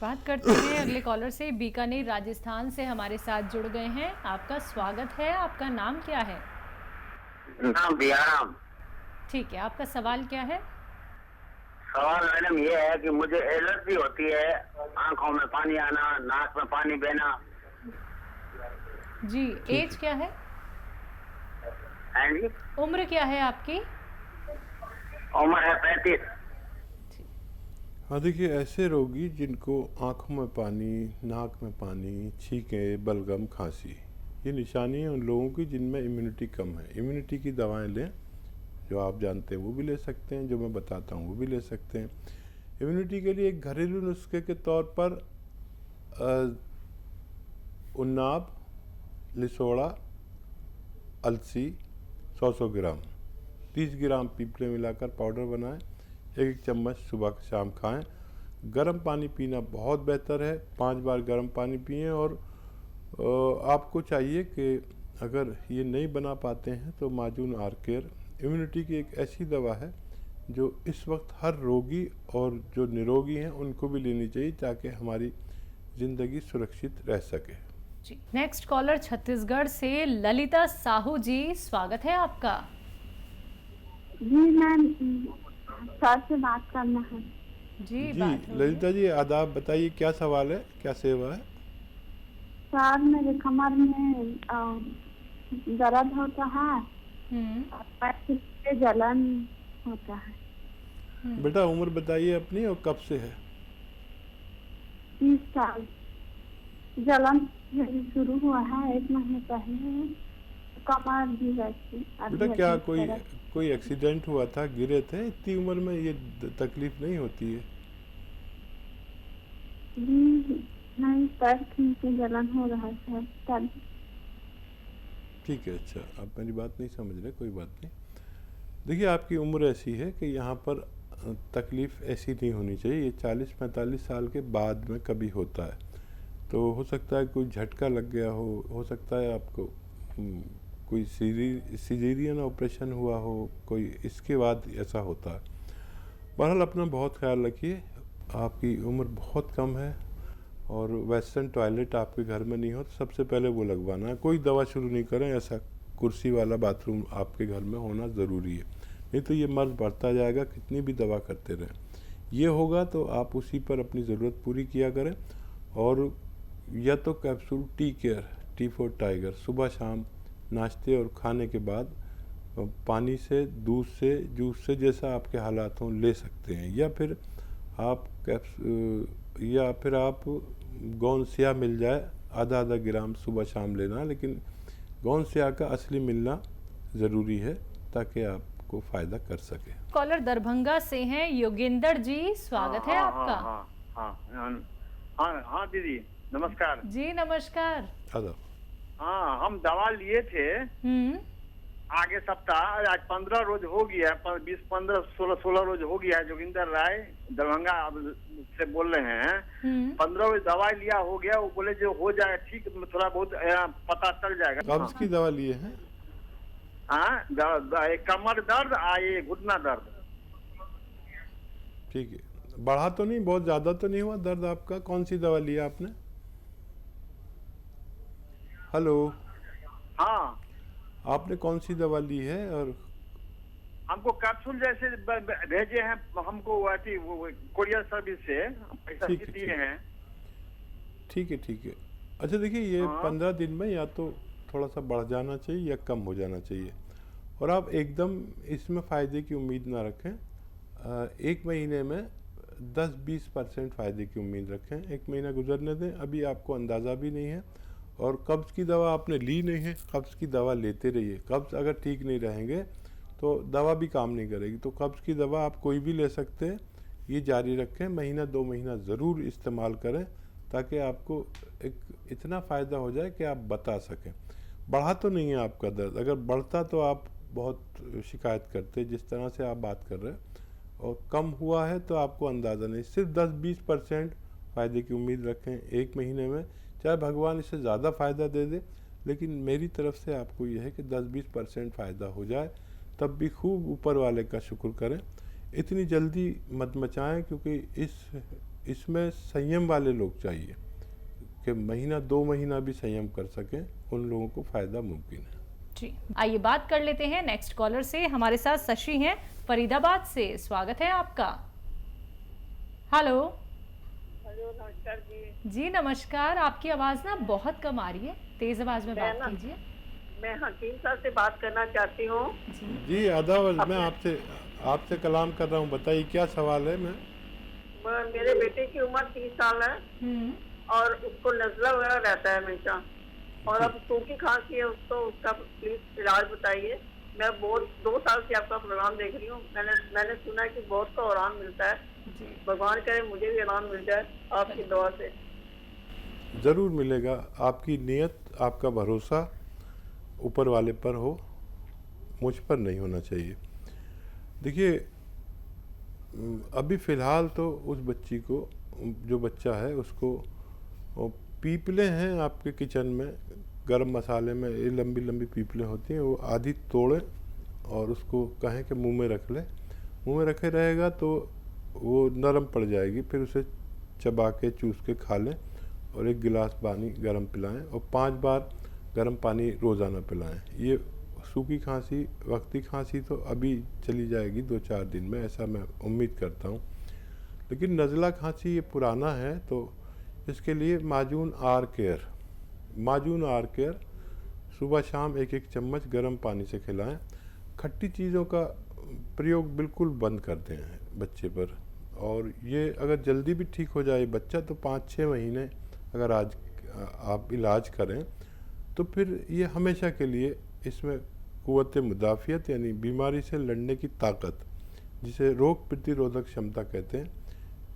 बात करते हैं अगले कॉलर से। बीकानेर राजस्थान से हमारे साथ जुड़ गए हैं। आपका स्वागत है। आपका नाम क्या है? नाम बिहाराम। ठीक है, आपका सवाल क्या है? सवाल मैडम ये है कि मुझे एलर्जी होती है, आंखों में पानी आना, नाक में पानी बहना। जी, ठीक एज है। क्या है? है जी, उम्र क्या है आपकी? उम्र है 35। हाँ देखिए, ऐसे रोगी जिनको आँखों में पानी, नाक में पानी, छींकें, बलगम, खांसी, ये निशानी है उन लोगों की जिनमें इम्यूनिटी कम है। इम्यूनिटी की दवाएं लें, जो आप जानते हैं वो भी ले सकते हैं, जो मैं बताता हूँ वो भी ले सकते हैं। इम्यूनिटी के लिए एक घरेलू नुस्खे के तौर पर उन्नाब, लिसोड़ा, अलसी 100-100 ग्राम, 30 ग्राम पीपले मिलाकर पाउडर बनाएं, एक चम्मच सुबह शाम खाएं। गर्म पानी पीना बहुत बेहतर है, 5 बार गर्म पानी पिएं। और आपको चाहिए कि अगर ये नहीं बना पाते हैं तो माजून आर केयर इम्यूनिटी की एक ऐसी दवा है जो इस वक्त हर रोगी और जो निरोगी हैं उनको भी लेनी चाहिए, ताकि हमारी ज़िंदगी सुरक्षित रह सके। जी, नेक्स्ट कॉलर छत्तीसगढ़ से ललिता साहू जी, स्वागत है आपका। जी मैम, सर से बात करना है। जी, जी बात हो रही है। ललिता जी, आदाब, बताइए क्या सवाल है, क्या सेवा है? सर मेरे कमर में दर्द होता है और पैर से जलन होता है। बेटा उम्र बताइए अपनी और कब से है? 30 साल। जलन शुरू हुआ है 1 महीने पहले। कमर भी वैसी बेटा क्या कोई एक्सीडेंट हुआ था, गिरे थे? इतनी उम्र में ये तकलीफ नहीं होती है। जी नहीं, पैर से जलन हो रहा है तब। ठीक है, अच्छा, आप मेरी बात नहीं समझ रहे, कोई बात नहीं। देखिए, आपकी उम्र ऐसी है कि यहाँ पर तकलीफ़ ऐसी नहीं होनी चाहिए। ये 40-45 साल के बाद में कभी होता है, तो हो सकता है कोई झटका लग गया हो सकता है आपको कोई सीजेरियन ऑपरेशन हुआ हो, कोई इसके बाद ऐसा होता है। बहरहाल अपना बहुत ख्याल रखिए। आपकी उम्र बहुत कम है और वेस्टर्न टॉयलेट आपके घर में नहीं हो तो सबसे पहले वो लगवाना है। कोई दवा शुरू नहीं करें, ऐसा कुर्सी वाला बाथरूम आपके घर में होना ज़रूरी है, नहीं तो ये मर्ज बढ़ता जाएगा कितनी भी दवा करते रहें। ये होगा तो आप उसी पर अपनी ज़रूरत पूरी किया करें। और या तो capsule tea care, T for tiger, सुबह शाम नाश्ते और खाने के बाद पानी से, दूध से, जूस से, जैसा आपके हालात हों ले सकते हैं। या फिर आप गौन स्या मिल जाए, आधा ग्राम सुबह शाम लेना, लेकिन गौन स्या का असली मिलना ज़रूरी है ताकि आपको फ़ायदा कर सके। कॉलर दरभंगा से हैं योगेंद्र जी, स्वागत है आपका। हाँ दीदी नमस्कार। जी नमस्कार। आदाब। हाँ, हम दवा लिए थे आगे सप्ताह, आज 15 रोज हो गया, 20, 15, 16 रोज हो गया है। जोगिंदर राय दरभंगा से बोल रहे हैं। 15 रोज दवाई लिया हो गया, वो बोले जो हो जाएगा ठीक, थोड़ा बहुत पता चल जाएगा। कब्ज की दवा लिए हैं? हाँ, कमर दर्द, ये घुटना दर्द। ठीक है, बढ़ा तो नहीं, बहुत ज़्यादा तो नहीं हुआ दर्द आपका? कौन सी दवा लिया आपने? हेलो, हाँ, आपने कौन सी दवा ली है? और हमको कैप्सूल जैसे भेजे हैं हमको, वो कोरियर सर्विस से पैसा ठीक है, दिए हैं। ठीक है। अच्छा देखिए, ये 15 दिन में या तो थोड़ा सा बढ़ जाना चाहिए या कम हो जाना चाहिए, और आप एकदम इसमें फ़ायदे की उम्मीद ना रखें। 1 महीने में 10-20% फ़ायदे की उम्मीद रखें। 1 महीना गुजरने दें, अभी आपको अंदाज़ा भी नहीं है। और कब्ज़ की दवा आपने ली नहीं है, कब्ज़ की दवा लेते रहिए। कब्ज़ अगर ठीक नहीं रहेंगे तो दवा भी काम नहीं करेगी। तो कब्ज़ की दवा आप कोई भी ले सकते हैं, ये जारी रखें। महीना 2 महीना ज़रूर इस्तेमाल करें ताकि आपको एक इतना फ़ायदा हो जाए कि आप बता सकें। बढ़ा तो नहीं है आपका दर्द? अगर बढ़ता तो आप बहुत शिकायत करते जिस तरह से आप बात कर रहे हैं, और कम हुआ है तो आपको अंदाज़ा नहीं। सिर्फ 10-20% फ़ायदे की उम्मीद रखें 1 महीने में। चाहे भगवान इससे ज़्यादा फ़ायदा दे दे, लेकिन मेरी तरफ से आपको यह है कि 10-20% फ़ायदा हो जाए तब भी खूब ऊपर वाले का शुक्र करें। इतनी जल्दी मत मचाएं, क्योंकि इसमें संयम वाले लोग चाहिए कि महीना 2 महीना भी संयम कर सकें, उन लोगों को फ़ायदा मुमकिन है। जी, आइए बात कर लेते हैं नेक्स्ट कॉलर से। हमारे साथ शशि हैं फरीदाबाद से। स्वागत है आपका। हेलो। हेलो, नमस्कार जी। जी नमस्कार। आपकी आवाज़ ना बहुत कम आ रही है, तेज़ आवाज़ में बात कीजिए। मैं हकीम साहब से बात करना चाहती हूँ। जी आदाब, मैं आपसे कलाम कर रहा हूँ। बताइए क्या सवाल है। मेरे बेटे की उम्र 30 साल है और उसको नज़ला वगैरह रहता है हमेशा, और अब सूखी खांसी है उसको। उसका प्लीज इलाज बताइए। मैं बहुत 2 साल से आपका प्रोग्राम देख रही हूँ। मैंने सुना है कि बहुत को आराम मिलता है। भगवान करे मुझे भी आराम मिल जाए आपकी दुआ से। ज़रूर मिलेगा। आपकी नीयत, आपका भरोसा ऊपर वाले पर हो, मुझ पर नहीं होना चाहिए। देखिए, अभी फ़िलहाल तो उस बच्ची को, जो बच्चा है उसको, पीपले हैं आपके किचन में, गरम मसाले में ये लंबी लंबी पीपले होती हैं, वो आधी तोड़ें और उसको कहें कि मुंह में रख ले। मुंह में रखे रहेगा तो वो नरम पड़ जाएगी, फिर उसे चबा के चूस के खा लें और 1 गिलास पानी गर्म पिलाएं और 5 बार गर्म पानी रोज़ाना पिलाएं। ये सूखी खांसी, वक्ती खांसी तो अभी चली जाएगी 2-4 दिन में, ऐसा मैं उम्मीद करता हूँ। लेकिन नज़ला खांसी ये पुराना है, तो इसके लिए माजून आर केयर सुबह शाम 1-1 चम्मच गर्म पानी से खिलाएं। खट्टी चीज़ों का प्रयोग बिल्कुल बंद कर दें बच्चे पर। और ये अगर जल्दी भी ठीक हो जाए बच्चा तो 5-6 महीने अगर आज आप इलाज करें तो फिर ये हमेशा के लिए इसमें क़ुव्वत मुदाफ़ियत यानी बीमारी से लड़ने की ताकत, जिसे रोग प्रतिरोधक क्षमता कहते हैं,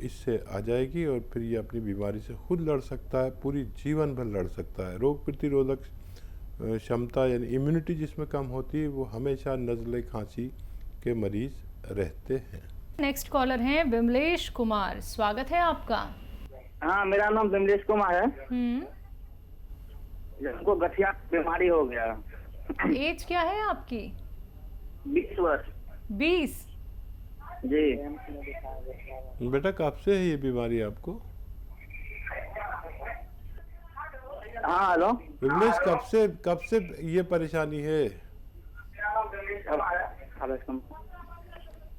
इससे आ जाएगी और फिर ये अपनी बीमारी से खुद लड़ सकता है, पूरी जीवन भर लड़ सकता है। रोग प्रतिरोधक क्षमता यानी इम्यूनिटी जिसमें कम होती है वो हमेशा नज़ले खांसी के मरीज़ रहते हैं। नेक्स्ट कॉलर हैं विमलेश कुमार। स्वागत है आपका। हाँ, मेरा नाम विमलेश कुमार है। हमको गठिया बीमारी हो गया। एज क्या है आपकी? 20 वर्ष। 20? जी। बेटा कब से है ये बीमारी आपको? हाँ हेलो। विमलेश, कब से ये परेशानी है?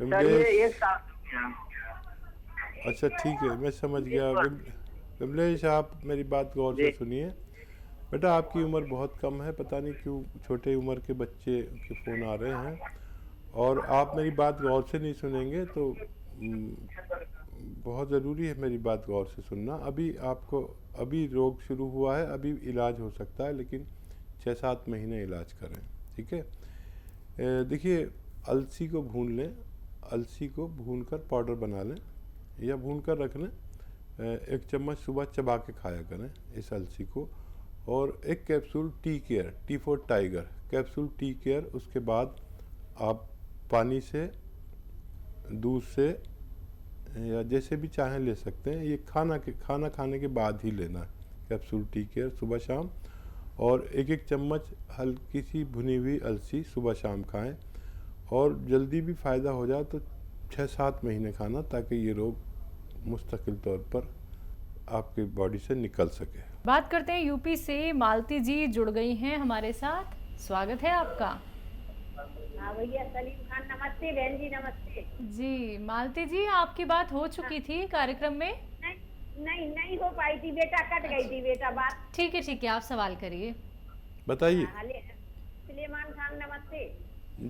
विमलेश, अच्छा ठीक है, मैं समझ गया। विमलेश, आप मेरी बात गौर से सुनिए। बेटा आपकी उम्र बहुत कम है, पता नहीं क्यों छोटे उम्र के बच्चे के फ़ोन आ रहे हैं और आप मेरी बात गौर से नहीं सुनेंगे तो बहुत ज़रूरी है मेरी बात गौर से सुनना। अभी रोग शुरू हुआ है, अभी इलाज हो सकता है, लेकिन 6-7 महीने इलाज करें, ठीक है। देखिए, अलसी को भून लें, अलसी को भूनकर पाउडर बना लें या भूनकर रख लें। 1 चम्मच सुबह चबा के खाया करें इस अलसी को। और 1 capsule T for tiger capsule tea care, उसके बाद आप पानी से, दूध से या जैसे भी चाहें ले सकते हैं। ये खाना खाने के बाद ही लेना है कैप्सूल टी केयर सुबह शाम। और 1-1 चम्मच हल्की सी भुनी हुई अलसी सुबह शाम खाएं। और जल्दी भी फ़ायदा हो जाए तो 6-7 महीने खाना, ताकि ये रोग मुस्तकिल तौर पर आपकी बॉडी से निकल सके। बात करते हैं यूपी से। मालती जी जुड़ गई हैं हमारे साथ। स्वागत है आपका। हाँ भैया, सलीम खान नमस्ते। बहन जी नमस्ते। जी मालती जी, आपकी बात हो चुकी थी कार्यक्रम में? नहीं हो पाई थी बेटा, कट गई थी बेटा बात। ठीक है, आप सवाल करिए, बताइए। सलीमान खान नमस्ते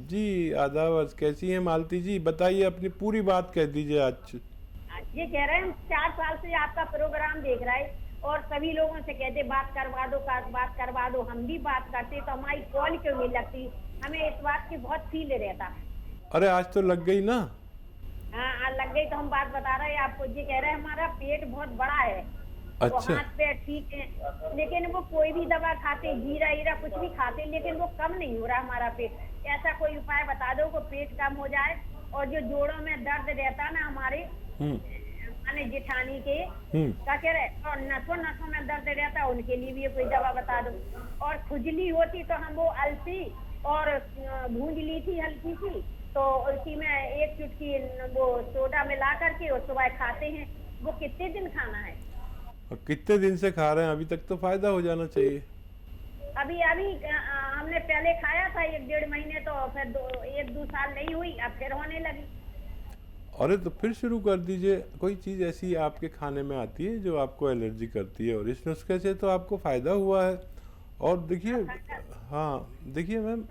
जी। आदाब, कैसी हैं मालती जी? बताइए, अपनी पूरी बात कह दीजिए। आज ये कह रहे हैं हम 4 साल से आपका प्रोग्राम देख रहे हैं और सभी लोगों से कहते बात करवा दो। हम भी बात करते तो हमारी कॉल क्यों नहीं लगती? हमें इस बात की बहुत फील रहता। अरे आज तो लग गई ना। हाँ लग गई, तो हम बात बता रहे हैं आपको। ये कह रहे हैं हमारा पेट बहुत बड़ा है। अच्छा। तो हाथ पैर ठीक है, लेकिन वो कोई भी दवा खाते, जीरा हीरा कुछ भी खाते, लेकिन वो कम नहीं हो रहा हमारा पेट। ऐसा कोई उपाय बता दो को पेट कम हो जाए। और जो जोड़ों में दर्द रहता ना हमारे माने जेठानी के क्या कह रहे, और नसों में दर्द रहता है, उनके लिए भी कोई दवा बता दो। और खुजली होती तो हम वो अलसी और भूंज ली थी हल्की सी, तो उसी में 1 चुटकी वो सोडा मिला करके और सुबह खाते हैं वो कितने दिन खाना है? और कितने दिन से खा रहे हैं? अभी तक तो फायदा हो जाना चाहिए। अभी अभी हमने पहले खाया था 1-1.5 महीने, तो फिर 1-2 साल नहीं हुई, अब फिर होने लगी। अरे तो फिर शुरू कर दीजिए। कोई चीज़ ऐसी आपके खाने में आती है जो आपको एलर्जी करती है, और इस नुस्खे से तो आपको फ़ायदा हुआ है। और देखिए, हाँ देखिए मैम,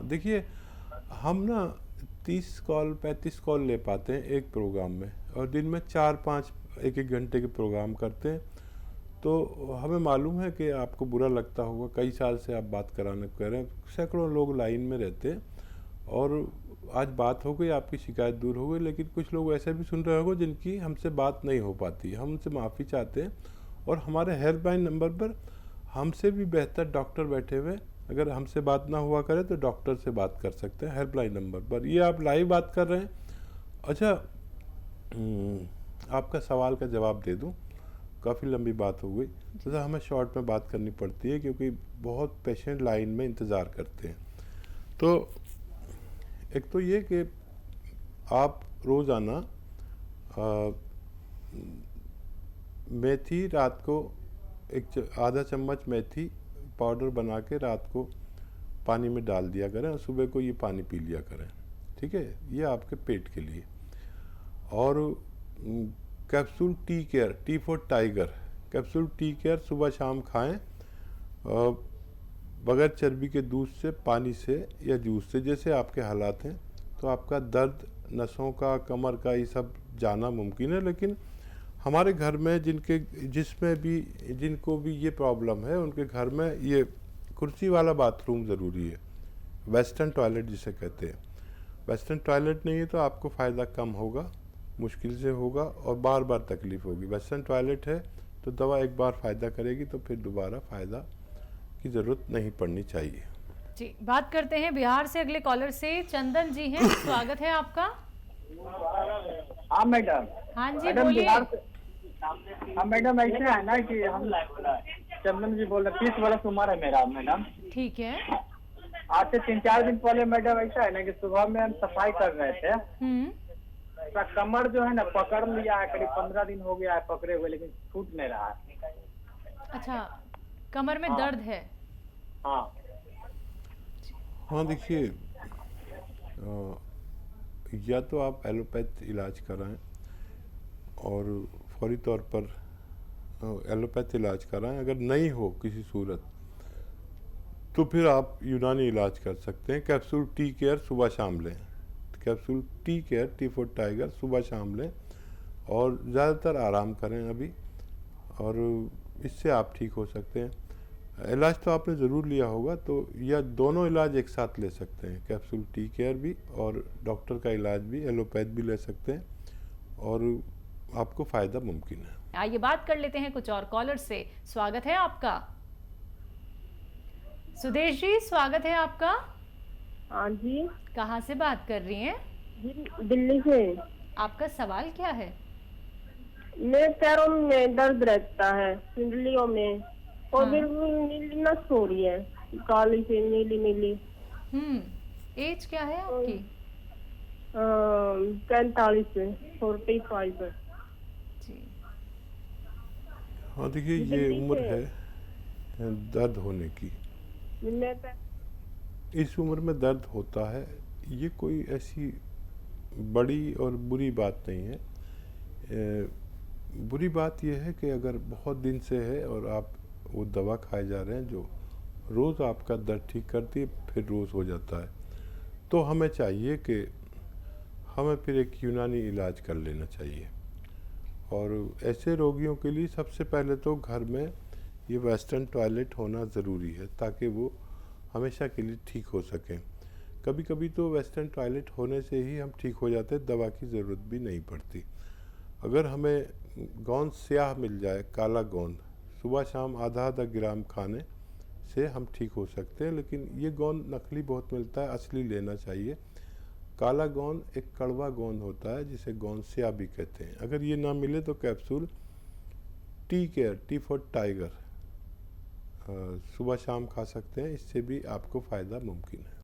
देखिए हम ना 30 कॉल 35 कॉल ले पाते हैं एक प्रोग्राम में, और दिन में 4-5 1-1 घंटे के प्रोग्राम करते हैं। तो हमें मालूम है कि आपको बुरा लगता होगा, कई साल से आप बात कराने कह रहे हैं, सैकड़ों लोग लाइन में रहते हैं, और आज बात हो गई, आपकी शिकायत दूर हो गई, लेकिन कुछ लोग ऐसे भी सुन रहे होंगे जिनकी हमसे बात नहीं हो पाती। हम उनसे माफ़ी चाहते हैं, और हमारे हेल्पलाइन नंबर पर हमसे भी बेहतर डॉक्टर बैठे हुए, अगर हमसे बात ना हुआ करे तो डॉक्टर से बात कर सकते हैं हेल्पलाइन नंबर पर। ये आप लाइव बात कर रहे हैं। अच्छा, आपका सवाल का जवाब दे दूं, काफ़ी लंबी बात हो गई, तो हमें शॉर्ट में बात करनी पड़ती है क्योंकि बहुत पेशेंट लाइन में इंतज़ार करते हैं। तो एक तो ये कि आप रोज़ाना मेथी रात को आधा चम्मच मेथी पाउडर बना के रात को पानी में डाल दिया करें, और सुबह को ये पानी पी लिया करें। ठीक है, ये आपके पेट के लिए। और capsule tea care, T for tiger, capsule tea care सुबह शाम खाएं, बगैर चर्बी के दूध से, पानी से या जूस से, जैसे आपके हालात हैं। तो आपका दर्द नसों का, कमर का, ये सब जाना मुमकिन है। लेकिन हमारे घर में जिनको भी ये प्रॉब्लम है, उनके घर में ये कुर्सी वाला बाथरूम ज़रूरी है, वेस्टर्न टॉयलेट जिसे कहते हैं। वेस्टर्न टॉयलेट नहीं है तो आपको फ़ायदा कम होगा, मुश्किल से होगा, और बार बार तकलीफ़ होगी। वेस्टर्न टॉयलेट है तो दवा एक बार फ़ायदा करेगी, तो फिर दोबारा फ़ायदा की ज़रूरत नहीं पड़नी चाहिए। जी, बात करते हैं बिहार से अगले कॉलर से। चंदन जी हैं, स्वागत है आपका। हाँ मैडम। हाँ जी, मैडम बोलिए। हाँ मैडम, ऐसे है ना कि हम चंदन जी बोल रहे, 30 वर्ष उम्र है मेरा मैडम। ठीक है। आज से 3-4 दिन पहले मैडम ऐसा है ना कि सुबह में हम सफाई कर रहे थे, तो कमर जो है ना पकड़ लिया है, करीब 15 दिन हो गया है पकड़े हुए, लेकिन छूट नहीं रहा है। अच्छा, कमर में दर्द है? हाँ देखिए, या तो आप एलोपैथ इलाज कराएं, और फौरी तौर पर एलोपैथ इलाज कराएं। अगर नहीं हो किसी सूरत, तो फिर आप यूनानी इलाज कर सकते हैं। कैप्सूल टी केयर सुबह शाम लें, capsule tea care, T for tiger, सुबह शाम लें, और ज़्यादातर आराम करें अभी, और इससे आप ठीक हो सकते हैं। इलाज तो आपने ज़रूर लिया होगा, तो या दोनों इलाज एक साथ ले सकते हैं, कैप्सूल टी केयर भी और डॉक्टर का इलाज भी, एलोपैथ भी ले सकते हैं, और आपको फ़ायदा मुमकिन है। आइए बात कर लेते हैं कुछ और कॉलर से। स्वागत है आपका। सुदेश जी, स्वागत है आपका। हाँ जी। कहाँ से बात कर रही हैं? जी, दिल्ली से। आपका सवाल क्या है? मेरे पैरों में दर्द रहता है, पिंडलियों में, और हाँ। बिल्कुल नीली नस हो रही है, काली से नीली नीली। एज क्या है आपकी? 45 है। जी। हाँ देखिए, ये उम्र है दर्द होने की। इस उम्र में दर्द होता है, ये कोई ऐसी बड़ी और बुरी बात नहीं है। बुरी बात यह है कि अगर बहुत दिन से है और आप वो दवा खाए जा रहे हैं जो रोज़ आपका दर्द ठीक करती है, फिर रोज़ हो जाता है, तो हमें चाहिए कि हमें फिर एक यूनानी इलाज कर लेना चाहिए। और ऐसे रोगियों के लिए सबसे पहले तो घर में ये वेस्टर्न टॉयलेट होना ज़रूरी है, ताकि वो हमेशा के लिए ठीक हो सकें। कभी कभी तो वेस्टर्न टॉयलेट होने से ही हम ठीक हो जाते, दवा की ज़रूरत भी नहीं पड़ती। अगर हमें गोंद स्याह मिल जाए, काला गोंद, सुबह शाम आधा ग्राम खाने से हम ठीक हो सकते हैं। लेकिन ये गोंद नकली बहुत मिलता है, असली लेना चाहिए। काला गोंद एक कड़वा गोंद होता है जिसे गोंद स्याह भी कहते हैं। अगर ये ना मिले तो capsule tea care, T for tiger, सुबह शाम खा सकते हैं, इससे भी आपको फ़ायदा मुमकिन है।